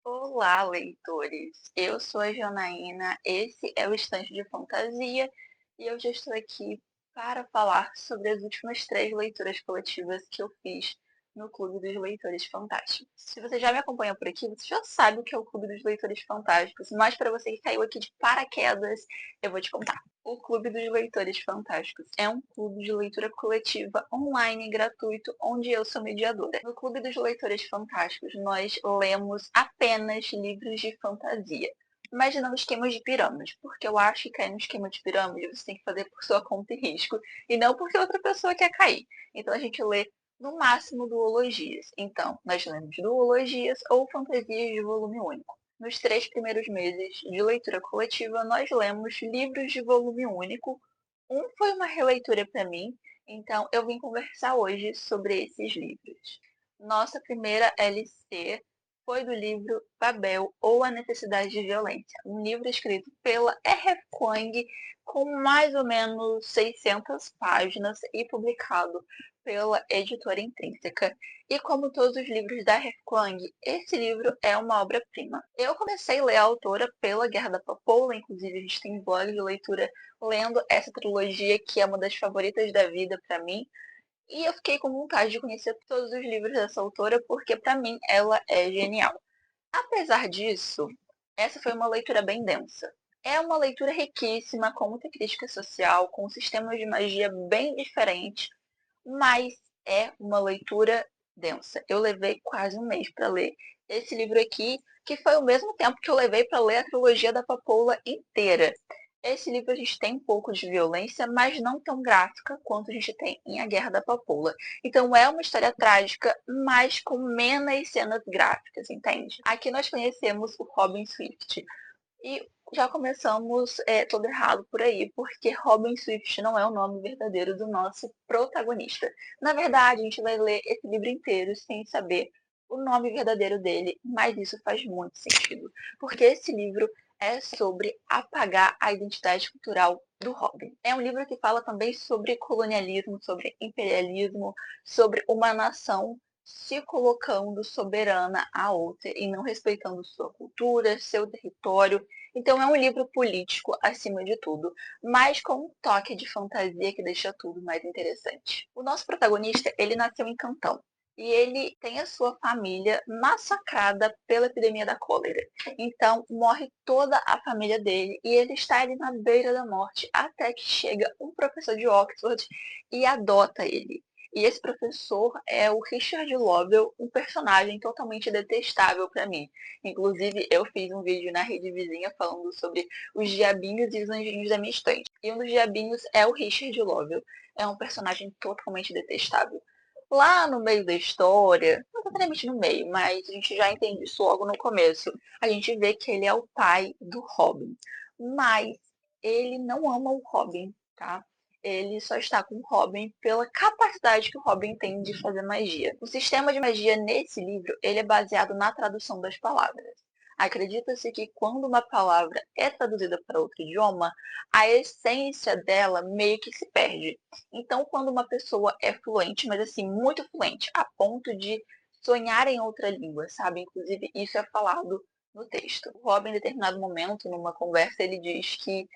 Olá, leitores! Eu sou a Janaína, esse é o Estante de Fantasia e eu já estou aqui para falar sobre as últimas 3 leituras coletivas que eu fiz no Clube dos Leitores Fantásticos. Se você já me acompanha por aqui, você já sabe o que é o Clube dos Leitores Fantásticos, mas para você que caiu aqui de paraquedas, eu vou te contar. O Clube dos Leitores Fantásticos é um clube de leitura coletiva online gratuito onde eu sou mediadora. No Clube dos Leitores Fantásticos, nós lemos apenas livros de fantasia, mas não esquemas de pirâmide, porque eu acho que cair no esquema de pirâmide você tem que fazer por sua conta e risco, e não porque outra pessoa quer cair. Então a gente lê no máximo duologias. Então, nós lemos duologias ou fantasias de volume único. Nos 3 primeiros meses de leitura coletiva, nós lemos livros de volume único. Um foi uma releitura para mim, então eu vim conversar hoje sobre esses livros. Nossa primeira LC foi do livro Babel ou A Necessidade de Violência, um livro escrito pela R.F. Kuang com mais ou menos 600 páginas e publicado pela editora Intrínseca. E como todos os livros da R.F. Kuang, esse livro é uma obra-prima. Eu comecei a ler a autora pela Guerra da Papoula, inclusive a gente tem blog de leitura lendo essa trilogia que é uma das favoritas da vida para mim. E eu fiquei com vontade de conhecer todos os livros dessa autora porque para mim ela é genial. Apesar disso, essa foi uma leitura bem densa. É uma leitura riquíssima, com muita crítica social, com sistemas de magia bem diferentes, mas é uma leitura densa. Eu levei quase um mês para ler esse livro aqui, que foi o mesmo tempo que eu levei para ler a trilogia da Papoula inteira. Esse livro a gente tem um pouco de violência, mas não tão gráfica quanto a gente tem em A Guerra da Papoula. Então é uma história trágica, mas com menos cenas gráficas, entende? Aqui nós conhecemos o Robin Swift. E já começamos todo errado por aí, porque Robin Swift não é o nome verdadeiro do nosso protagonista. Na verdade, a gente vai ler esse livro inteiro sem saber o nome verdadeiro dele, mas isso faz muito sentido, porque esse livro é sobre apagar a identidade cultural do Robin. É um livro que fala também sobre colonialismo, sobre imperialismo, sobre uma nação se colocando soberana a outra e não respeitando sua cultura, seu território. Então é um livro político acima de tudo, mas com um toque de fantasia que deixa tudo mais interessante. O nosso protagonista, ele nasceu em Cantão. E ele tem a sua família massacrada pela epidemia da cólera. Então, morre toda a família dele e ele está ali na beira da morte até que chega um professor de Oxford e adota ele. E esse professor é o Richard Lovell, um personagem totalmente detestável para mim. Inclusive, eu fiz um vídeo na rede vizinha falando sobre os diabinhos e os anjinhos da minha estante. E um dos diabinhos é o Richard Lovell. É um personagem totalmente detestável. Lá no meio da história, não exatamente no meio, mas a gente já entende isso logo no começo. A gente vê que ele é o pai do Robin. Mas ele não ama o Robin, tá? Ele só está com o Robin pela capacidade que o Robin tem de fazer magia. O sistema de magia nesse livro ele é baseado na tradução das palavras. Acredita-se que quando uma palavra é traduzida para outro idioma, a essência dela meio que se perde. Então, quando uma pessoa é fluente, mas assim, muito fluente, a ponto de sonhar em outra língua, sabe? Inclusive, isso é falado no texto. O Robin, em determinado momento, numa conversa, ele diz que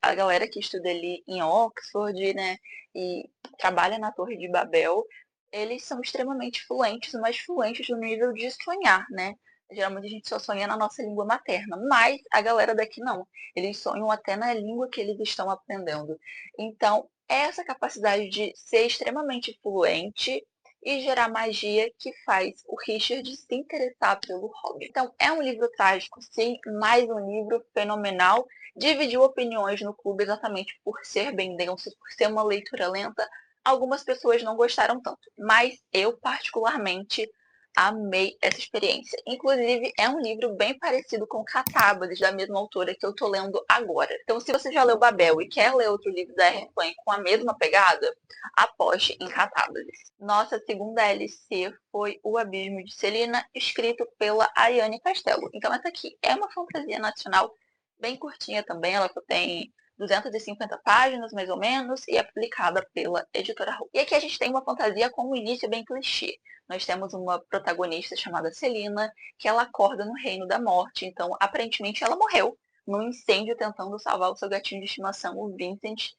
a galera que estuda ali em Oxford, né, e trabalha na Torre de Babel, eles são extremamente fluentes, mas fluentes no nível de sonhar, né? Geralmente a gente só sonha na nossa língua materna, mas a galera daqui não. Eles sonham até na língua que eles estão aprendendo. Então, essa capacidade de ser extremamente fluente e gerar magia que faz o Richard se interessar pelo Robin. Então, é um livro trágico, sim, mas um livro fenomenal. Dividiu opiniões no clube exatamente por ser bem denso, por ser uma leitura lenta. Algumas pessoas não gostaram tanto, mas eu particularmente amei essa experiência. Inclusive, é um livro bem parecido com Catábades, da mesma autora que eu tô lendo agora. Então, se você já leu Babel e quer ler outro livro da R. com a mesma pegada, aposte em Catábades. Nossa segunda LC foi O Abismo de Celina, escrito pela Ariane Castelo. Então, essa aqui é uma fantasia nacional bem curtinha também, ela só tem 250 páginas, mais ou menos, e é publicada pela Editora Rua. E aqui a gente tem uma fantasia com um início bem clichê. nós temos uma protagonista chamada Celina, que ela acorda no reino da morte. Então, aparentemente, ela morreu num incêndio tentando salvar o seu gatinho de estimação, o Vincent.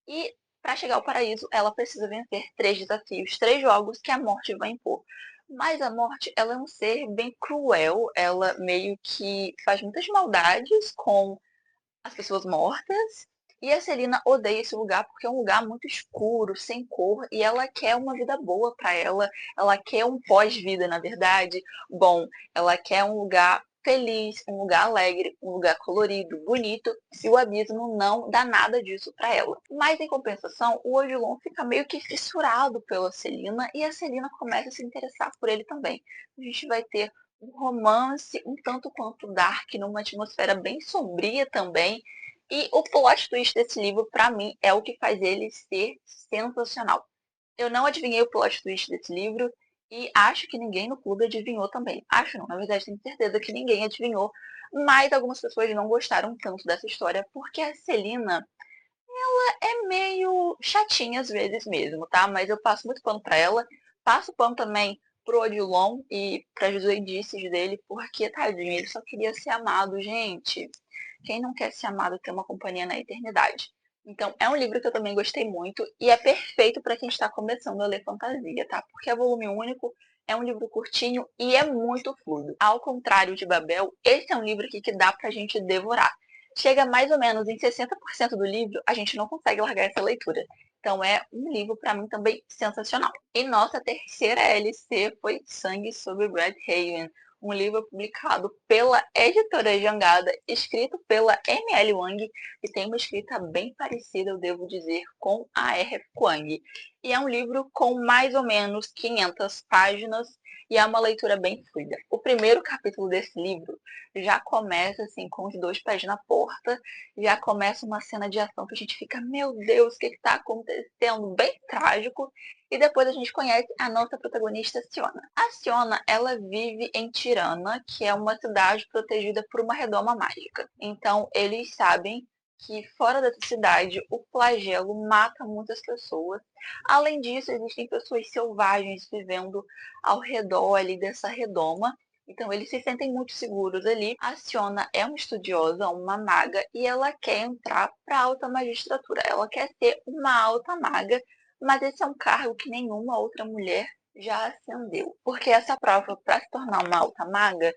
E para chegar ao paraíso, ela precisa vencer 3 desafios, 3 jogos que a morte vai impor. Mas a morte, ela é um ser bem cruel, ela meio que faz muitas maldades com as pessoas mortas. E a Celina odeia esse lugar porque é um lugar muito escuro, sem cor, e ela quer uma vida boa para ela. Ela quer um pós-vida, na verdade. Bom, ela quer um lugar feliz, um lugar alegre, um lugar colorido, bonito, e o abismo não dá nada disso para ela. Mas em compensação, o Odilon fica meio que fissurado pela Celina e a Celina começa a se interessar por ele também. A gente vai ter um romance um tanto quanto dark, numa atmosfera bem sombria também. E o plot twist desse livro, para mim, é o que faz ele ser sensacional. Eu não adivinhei o plot twist desse livro e acho que ninguém no clube adivinhou também. Acho não, na verdade tenho certeza que ninguém adivinhou, mas algumas pessoas não gostaram tanto dessa história porque a Celina é meio chatinha às vezes mesmo, tá? Mas eu passo muito pano pra ela. Passo pano também pro Odilon e pras doidices dele, porque, tadinho, ele só queria ser amado, gente. Quem não quer ser amado tem uma companhia na eternidade. Então, é um livro que eu também gostei muito e é perfeito para quem está começando a ler fantasia, tá? Porque é volume único, é um livro curtinho e é muito fluido. Ao contrário de Babel, esse é um livro aqui que dá pra gente devorar. Chega mais ou menos em 60% do livro, a gente não consegue largar essa leitura. Então é um livro, para mim, também sensacional. E nossa terceira LC foi Sangue sobre Bradhaven, um livro publicado pela editora Jangada, escrito pela M.L. Wang, que tem uma escrita bem parecida, eu devo dizer, com a R.F. Kuang. E é um livro com mais ou menos 500 páginas e é uma leitura bem fluida. O primeiro capítulo desse livro já começa assim com os 2 pés na porta, já começa uma cena de ação que a gente fica, meu Deus, o que está acontecendo? Bem trágico. E depois a gente conhece a nossa protagonista, Siona. A Siona, ela vive em Tirana, que é uma cidade protegida por uma redoma mágica. Então, eles sabem que fora dessa cidade o flagelo mata muitas pessoas. Além disso, existem pessoas selvagens vivendo ao redor ali dessa redoma. Então, eles se sentem muito seguros ali. A Siona é uma estudiosa, uma maga, e ela quer entrar para a alta magistratura. Ela quer ser uma alta maga, mas esse é um cargo que nenhuma outra mulher já ascendeu. Porque essa prova, para se tornar uma alta maga,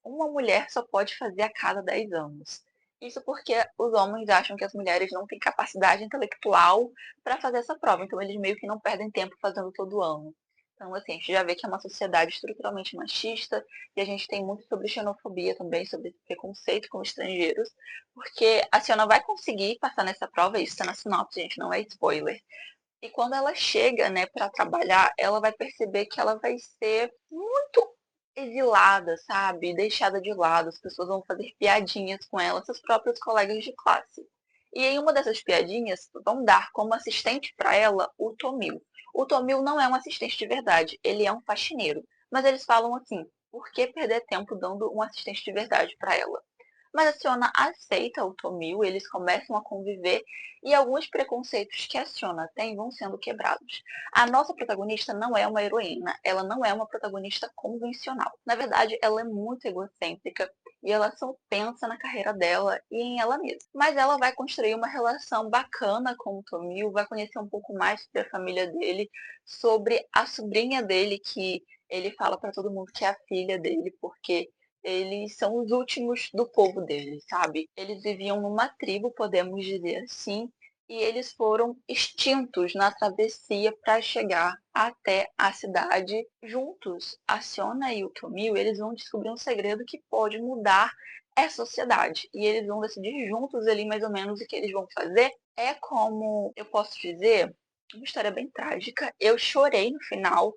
uma mulher só pode fazer a cada 10 anos. Isso porque os homens acham que as mulheres não têm capacidade intelectual para fazer essa prova. Então, eles meio que não perdem tempo fazendo todo ano. Então, assim, a gente já vê que é uma sociedade estruturalmente machista e a gente tem muito sobre xenofobia também, sobre preconceito com estrangeiros, porque a Siona vai conseguir passar nessa prova, isso está na sinopse, gente, não é spoiler. E quando ela chega, né, para trabalhar, ela vai perceber que ela vai ser muito exilada, sabe? Deixada de lado, as pessoas vão fazer piadinhas com ela, seus próprios colegas de classe. E em uma dessas piadinhas, vão dar como assistente para ela o Tomil. O Tomil não é um assistente de verdade, ele é um faxineiro. Mas eles falam assim, por que perder tempo dando um assistente de verdade para ela? Mas a Siona aceita o Tomil, eles começam a conviver e alguns preconceitos que a Siona tem vão sendo quebrados. A nossa protagonista não é uma heroína, ela não é uma protagonista convencional. Na verdade, ela é muito egocêntrica e ela só pensa na carreira dela e em ela mesma. Mas ela vai construir uma relação bacana com o Tomil, vai conhecer um pouco mais sobre a família dele, sobre a sobrinha dele, que ele fala para todo mundo que é a filha dele, porque eles são os últimos do povo deles, sabe? Eles viviam numa tribo, podemos dizer assim, e eles foram extintos na travessia para chegar até a cidade juntos. A Siona e o Tomil, eles vão descobrir um segredo que pode mudar essa sociedade. E eles vão decidir juntos ali mais ou menos o que eles vão fazer. É como eu posso dizer, uma história bem trágica. Eu chorei no final.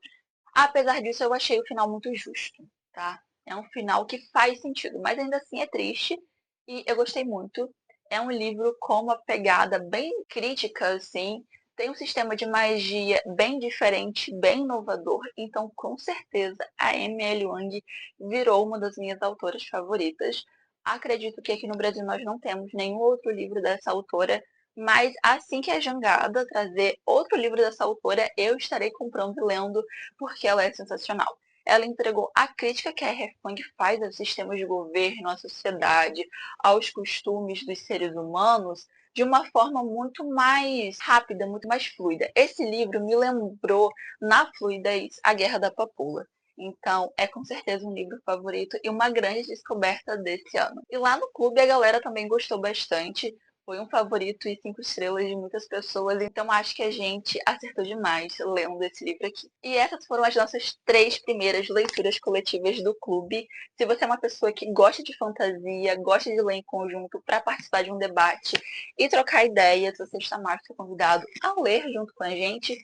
Apesar disso, eu achei o final muito justo, tá? É um final que faz sentido, mas ainda assim é triste e eu gostei muito. É um livro com uma pegada bem crítica, assim. Tem um sistema de magia bem diferente, bem inovador. Então, com certeza, a M.L. Wang virou uma das minhas autoras favoritas. Acredito que aqui no Brasil nós não temos nenhum outro livro dessa autora Mas assim que a Jangada trazer outro livro dessa autora, eu estarei comprando e lendo, porque ela é sensacional. Ela entregou a crítica que a Herfang faz aos sistemas de governo, à sociedade, aos costumes dos seres humanos, de uma forma muito mais rápida, muito mais fluida. Esse livro me lembrou, na fluidez, A Guerra da Papoula. Então, é com certeza um livro favorito e uma grande descoberta desse ano. E lá no clube a galera também gostou bastante. Foi um favorito e 5 estrelas de muitas pessoas, então acho que a gente acertou demais lendo esse livro aqui. E essas foram as nossas 3 primeiras leituras coletivas do clube. Se você é uma pessoa que gosta de fantasia, gosta de ler em conjunto para participar de um debate e trocar ideias, você está mais que convidado a ler junto com a gente.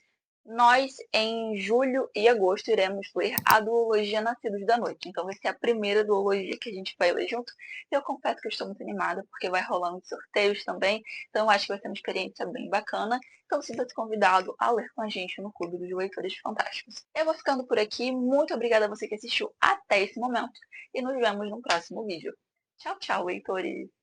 Nós, em julho e agosto, iremos ler a duologia Nascidos da Noite. Então vai ser a primeira duologia que a gente vai ler junto. E eu confesso que eu estou muito animada, porque vai rolar uns sorteios também. Então eu acho que vai ser uma experiência bem bacana. Então sinta-se convidado a ler com a gente no Clube dos Leitores Fantásticos. Eu vou ficando por aqui. Muito obrigada a você que assistiu até esse momento. E nos vemos no próximo vídeo. Tchau, tchau, leitores!